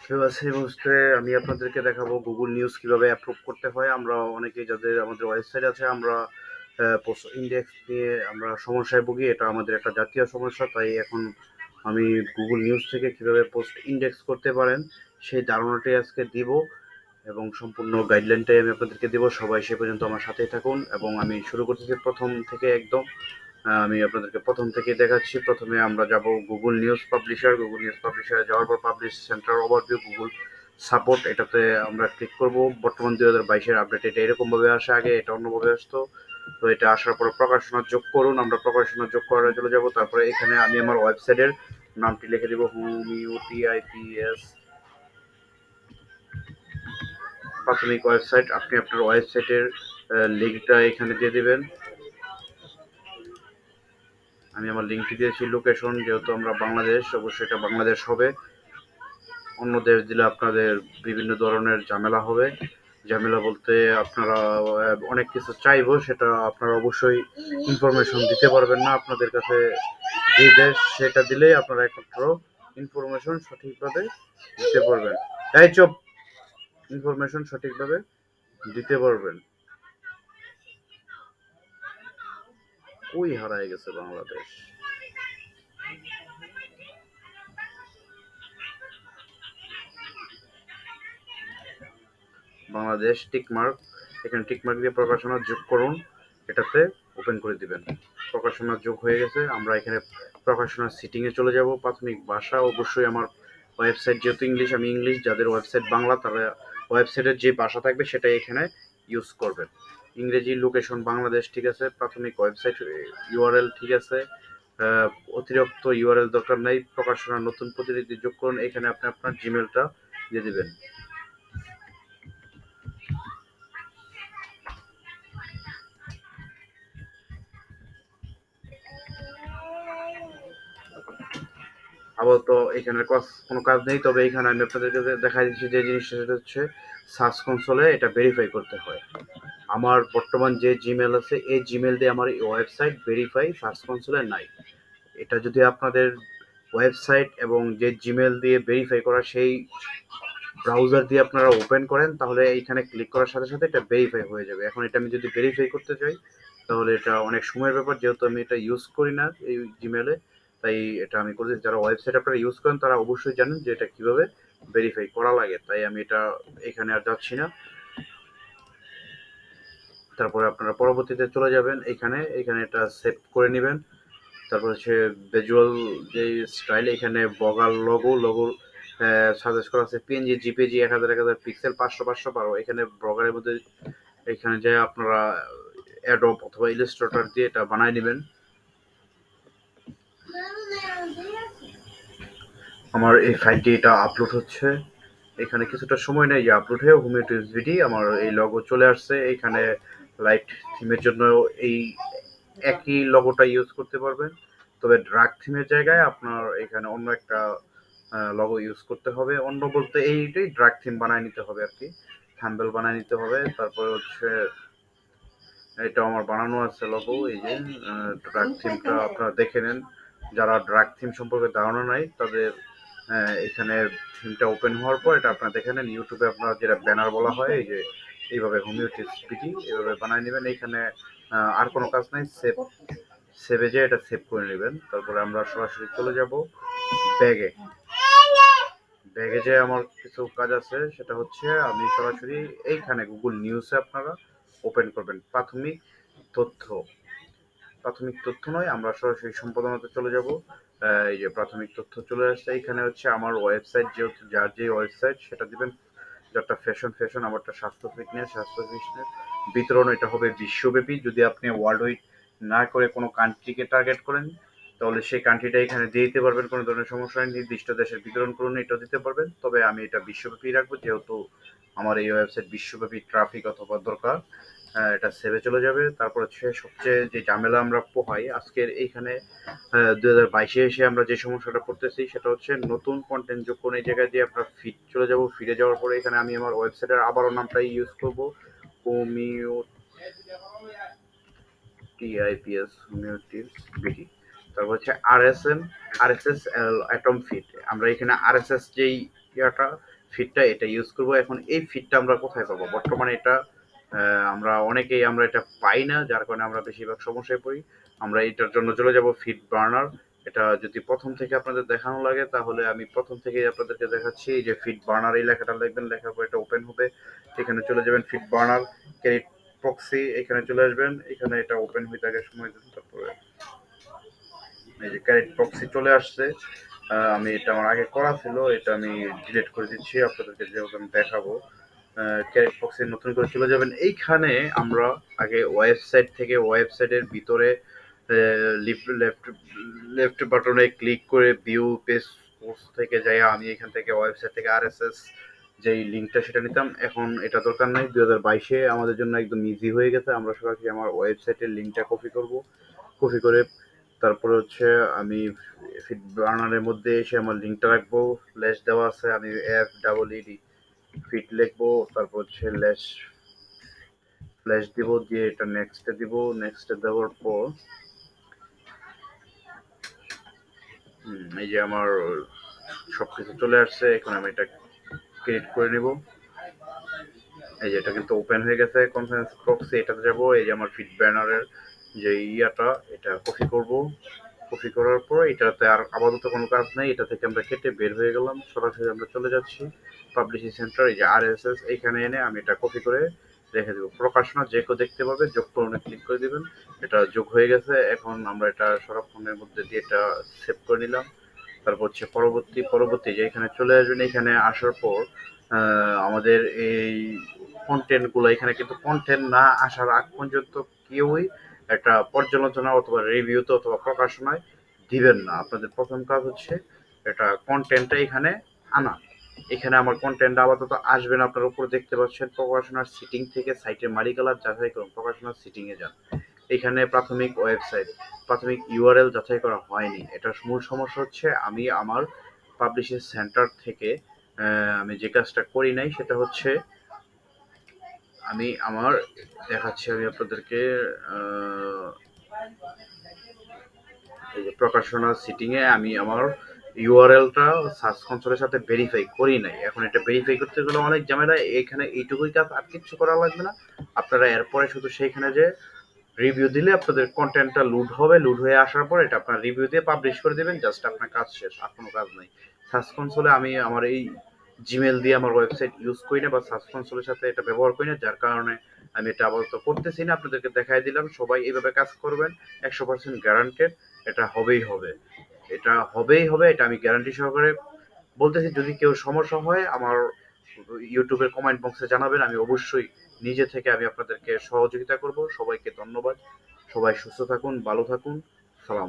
এই মুহূর্তে আমি আপনাদেরকে দেখাবো গুগল নিউজ কিভাবে অ্যাপ্রুভ করতে হয়। আমরা অনেকেই যাদের আমাদের ওয়েবসাইট আছে আমরা পোস্ট ইন্ডেক্স নিয়ে আমরা সমস্যায় ভুগি, এটা আমাদের একটা জাতীয় সমস্যা। তাই এখন আমি গুগল নিউজ থেকে কিভাবে পোস্ট ইন্ডেক্স করতে পারেন সেই ধারণাটি আজকে দিব এবং সম্পূর্ণ গাইডলাইনটাই আমি আপনাদেরকে দেবো। সবাই সে পর্যন্ত আমার সাথেই থাকুন এবং আমি শুরু করতেছি প্রথম থেকে একদম। আমি আপনাদেরকে প্রথম থেকে দেখাচ্ছি। প্রথমে আমরা যাব Google News publisher. Google News পাবলিশারে যাওয়ার পর publish center overview Google support, এটাতে আমরা ক্লিক করব। বর্তমান 2022-এর আপডেট এটা এরকমভাবে আসে, আগে এটা অন্যভাবে আসতো। তো এটা আসার পর প্রকাশনা যোগ করুন, আমরা প্রকাশনা যোগ করার চলে যাব। তারপরে এখানে আমি আমার ওয়েবসাইটের নামটি লিখে দেবো, হোমিওটিআইপিএস প্রাথমিক ওয়েবসাইট। আপনি আপনার ওয়েবসাইটের লিঙ্কটা এখানে দিয়ে দিবেন। আমি আমার লিঙ্কটি দিয়েছি। লোকেশন যেহেতু আমরা বাংলাদেশ, অবশ্যই এটা বাংলাদেশ হবে। অন্য দেশ দিলে আপনাদের বিভিন্ন ধরনের ঝামেলা হবে। ঝামেলা বলতে আপনারা অনেক কিছু চাইবো, সেটা আপনারা অবশ্যই ইনফরমেশন দিতে পারবেন না। আপনাদের কাছে যে দেশ সেটা দিলেই আপনারা একমাত্র ইনফরমেশন সঠিকভাবে দিতে পারবেন। তাই চুপ, ইনফরমেশন সঠিকভাবে দিতে পারবেন। কই হারায় গেছে বাংলাদেশ? বাংলাদেশ টিকমার্ক, এখানে টিকমার্ক দিয়ে প্রকাশনা যোগ করুন, এটাতে ওপেন করে দিবেন। প্রকাশনা যোগ হয়ে গেছে। আমরা এখানে প্রকাশনার সিটিংয়ে চলে যাব। প্রাথমিক ভাষা অবশ্যই আমার ওয়েবসাইট যেহেতু ইংলিশ, আমি ইংলিশ, যাদের ওয়েবসাইট বাংলা তারা ওয়েবসাইটের যে ভাষা থাকবে সেটাই এখানে ইউজ করবেন। ইংরেজি, লোকেশন বাংলাদেশ, ঠিক আছে। প্রাথমিক ওয়েবসাইট ইউআরএল, ঠিক আছে। অতিরিক্ত ইউআরএল দরকার নাই। প্রকাশনার নতুন প্রতিনিধি যোগ করুন, এখানে আপনি আপনার জিমেলটা দিয়ে দিবেন। আপাতত এখানে কোনো কাজ নেই, তবে এখানে আমি আপনাদেরকে দেখা দিচ্ছি যে জিনিসটা, সেটা হচ্ছে সার্চ কনসোলে এটা ভেরিফাই করতে হয়। আমার বর্তমান যে জিমেল আছে এই জিমেল দিয়ে আমার এই ওয়েবসাইট ভেরিফাই সার্চ কনসোলে নাই। এটা যদি আপনাদের ওয়েবসাইট এবং যে জিমেল দিয়ে ভেরিফাই করা সেই ব্রাউজার দিয়ে আপনারা ওপেন করেন, তাহলে এইখানে ক্লিক করার সাথে সাথে এটা ভেরিফাই হয়ে যাবে। এখন এটা আমি যদি ভেরিফাই করতে চাই তাহলে এটা অনেক সময়ের ব্যাপার, যেহেতু আমি এটা ইউজ করি না এই জিমেলে, তাই এটা আমি করি। যারা ওয়েবসাইট আপনারা ইউজ করেন তারা অবশ্যই জানেন যে এটা কিভাবে ভেরিফাই করা লাগে, তাই আমি এটা এখানে আর যাচ্ছি না। তারপরে আপনারা পরবর্তীতে চলে যাবেন এখানে, এখানে এটা সেভ করে নেবেন। তারপর হচ্ছে ভিজুয়াল যে স্টাইল, এখানে বগাল লোগো সাজেস্ট করা আছে পিএনজি, জিপিজি, 1000 পিক্সেল, 500 এখানে ব্লগারের মধ্যে এখানে যে আপনারা অ্যাডোব অথবা ইলাস্ট্রেটর দিয়ে এটা বানায় নেবেন। আমার এই ফাইলটি এটা আপলোড হচ্ছে, এখানে কিছুটা সময় নেই যে আপলোড হয়ে হোমিওটিভিটি আমার এই লগো চলে আসছে। এখানে লাইট থিমের জন্য এই একই লগোটা ইউজ করতে পারবেন, তবে ড্রাগ থিমের জায়গায় আপনার এখানে অন্য একটা লগো ইউজ করতে হবে। অন্য বলতে এইটাই ড্রাগ থিম বানায় নিতে হবে আর কি, থাম্বেল বানায় নিতে হবে। তারপরে হচ্ছে এটা আমার বানানো আছে লগো, এই যে ড্রাগ থিমটা আপনারা দেখে নেন। যারা ড্রাগ থিম সম্পর্কে ধারণা নাই তাদের এখানে থিমটা ওপেন হওয়ার পর এটা আপনারা দেখে নেন। ইউটিউবে আপনার যেটা ব্যানার বলা হয়, এই যে এইভাবে হোমিওটিভিটি এভাবে বানায় নেবেন। এখানে আর কোনো কাজ নাই, সেভে যে এটা সেভ করে নেবেন। তারপরে আমরা সরাসরি চলে যাব ব্যাগে। ব্যাগে যে আমার কিছু কাজ আছে, সেটা হচ্ছে আমি সরাসরি এইখানে গুগল নিউজে আপনারা ওপেন করবেন। তথ্য প্রাথমিক তথ্য নয়, আমরা সরাসরি সম্পাদনাতে চলে যাব। এই যে প্রাথমিক তথ্য চলে আসছে, এখানে হচ্ছে আমার ওয়েবসাইট, যেহেতু যার যে ওয়েবসাইট সেটা দিবেন। যারটা ফ্যাশন, আমারটা স্বাস্থ্য ফিটনেস বিতরণ, এটা হবে বিশ্বব্যাপী। যদি আপনি ওয়ার্ল্ড ওয়াইড না করে কোনো কান্ট্রিকে টার্গেট করেন তাহলে সেই কান্ট্রিটা এখানে দিয়ে দিতে পারবেন, কোনো ধরনের সমস্যা নেই। নির্দিষ্ট দেশের বিতরণ করুন, এটাও দিতে পারবেন, তবে আমি এটা বিশ্বব্যাপী রাখবো যেহেতু আমার এই ওয়েবসাইট বিশ্বব্যাপী ট্রাফিক অথবা দরকার। এটা সেভে চলে যাবে। তারপর হচ্ছে সবচেয়ে যে ঝামেলা আমরা পোহাই আজকের এইখানে 2022-এ এসে আমরা যে সমস্যাটা করতেছি সেটা হচ্ছে নতুন কন্টেন্ট যোগ করুন। এই জায়গায় দিয়ে আপনার ফিড চলে যাব। ফিরে যাওয়ার পরে এখানে আমি আমার ওয়েবসাইটের আবারও নামটাই ইউজ করব, হোমিও টিআইপিএস, হোমিওটিভিটি। তারপর হচ্ছে আরএসএস অ্যাটম ফিড। আমরা এখানে আরএসএস যেই ইয়াটা ফিডটা এটা ইউজ করব। এখন এই ফিডটা আমরা কোথায় পাবো? বর্তমানে এটা আমরা অনেকেই আমরা এটা পাই না, যার কারণে আমরা বেশিরভাগ সমস্যায় পড়ি। আমরা এটার জন্য চলে যাব ফিড বার্নার। এটা যদি প্রথম থেকে আপনাদের দেখানো লাগে তাহলে আমি প্রথম থেকেই আপনাদেরকে দেখাচ্ছি। এই যে ফিড বার্নার এই লেখাটা লিখবেন, লেখার পর এটা ওপেন হবে। এখানে চলে যাবেন ফিড বার্নার ক্যারিট প্রক্সি, এখানে চলে আসবেন। এখানে এটা ওপেন হইতে আগে সময় দিন, তারপরে এই যে ক্যারেট প্রক্সি চলে আসছে। আমি এটা আমার আগে করা ছিল, এটা আমি ডিলিট করে দিচ্ছি আপনাদেরকে যেহেতু আমি দেখাবো। ক্যারেট প্রক্সি নতুন করে চলে যাবেন। এইখানে আমরা আগে ওয়েবসাইট থেকে ওয়েবসাইটের ভিতরে লেফট লেফট বাটনে ক্লিক করে ভিউ পেজ পোস্ট থেকে যাই আমি এখান থেকে ওয়েবসাইট থেকে আরএসএস যেই লিঙ্কটা সেটা নিতাম। এখন এটা দরকার নাই, 2022-এ আমাদের জন্য একদম ইজি হয়ে গেছে। আমরা সরাসরি আমার ওয়েবসাইটের লিঙ্কটা কপি করব। কপি করে তারপরে হচ্ছে আমি ফিড বার্নারের মধ্যে এসে আমার লিঙ্কটা রাখবো। লেস দেওয়া আছে, আমি FEED ফিট লিখবো, তারপর হচ্ছে লেস ফ্ল্যাশ দিব, দিয়ে এটা নেক্সটে দিব। নেক্সটে দেওয়ার পর এই যে আমার সবকিছু চলে আসছে। এখন আমি এটা ক্রিয়েট করে নিব। এই যে এটা কিন্তু ওপেন হয়ে গেছে কনফারেন্স প্রক্সি, এটাতে যাব। এই যে আমার ফিড ব্যানারের যে ইয়াটা, এটা কপি করব। কপি করার পর এটাতে আর আপাতত কোনো কাজ নেই, এটা থেকে আমরা কেটে বের হয়ে গেলাম। সরাসরি আমরা চলে যাচ্ছি পাবলিশিং সেন্টার। এই যে আরএসএস এইখানে এনে আমি এটা কপি করে রেখে দেবো। প্রকাশনা যে কেউ দেখতে পাবে, যোগ করণে ক্লিক করে দিবেন। এটা যোগ হয়ে গেছে। এখন আমরা এটা সংরক্ষণের মধ্যে দিয়ে এটা সেভ করে নিলাম। তারপর হচ্ছে পরবর্তী যে এখানে চলে আসবেন। এখানে আসার পর আমাদের এই কন্টেন্ট গুলো, এখানে কিন্তু কন্টেন্ট না আসার আগ পর্যন্ত কেউই একটা পর্যালোচনা অথবা রিভিউতে অথবা প্রকাশনায় দিবেন না। আপনাদের প্রথম কাজ হচ্ছে এটা কন্টেন্টটা এখানে আনা। এখানে আমার কন্টেন্ট আপাতত আসবে না, আপনার উপরে দেখতে পাচ্ছেন প্রকাশনার সিটিং থেকে সাইটের মালিকালার যাচাই করুন, প্রকাশনার সিটিং এ যান। এখানে প্রাথমিক ইউআরএল যাচাই করা হয়নি। এটার মূল সমস্যা হচ্ছে আমি আমার পাবলিশিং সেন্টার থেকে আমি যে কাজটা করি নাই সেটা হচ্ছে আমি আমার দেখাচ্ছি আমি আপনাদেরকে। আহ, এই যে প্রকাশনা সিটিং এ আমি আমার ইউআরএলটা সার্চ কনসোলের সাথে ভেরিফাই করি নাই। এখন এটা ভেরিফাই করতে গেলে অনেক ঝামেলা। এখানে এইটুকুই কাজ, আর কিচ্ছু করা লাগবে না। আপনারা এরপরে শুধু সেইখানে যে রিভিউ দিলে আপনাদের কন্টেন্টটা লুড হবে। লুড হয়ে আসার পর এটা আপনার রিভিউ দিয়ে পাবলিশ করে দেবেন। জাস্ট আপনার কাজ শেষ, আর কোনো কাজ নেই। সার্চ কনসোলে আমি আমার এই জিমেল দিয়ে আমার ওয়েবসাইট ইউজ করি না, বা সার্চ কনসোলের সাথে এটা ব্যবহার করি না, যার কারণে আমি এটা আপাতত করতেছি না। আপনাদেরকে দেখাই দিলাম, সবাই এইভাবে কাজ করবেন, 100% গ্যারান্টেড। এটা হবেই হবে, এটা হবেই হবে, এটা আমি গ্যারান্টি সহকারে বলতেছি। যদি কেউ সমস্যা হয় আমার ইউটিউবের কমেন্ট বক্সে জানাবেন, আমি অবশ্যই নিজে থেকে আমি আপনাদেরকে সহযোগিতা করব। সবাইকে ধন্যবাদ। সবাই সুস্থ থাকুন, ভালো থাকুন। সালাম।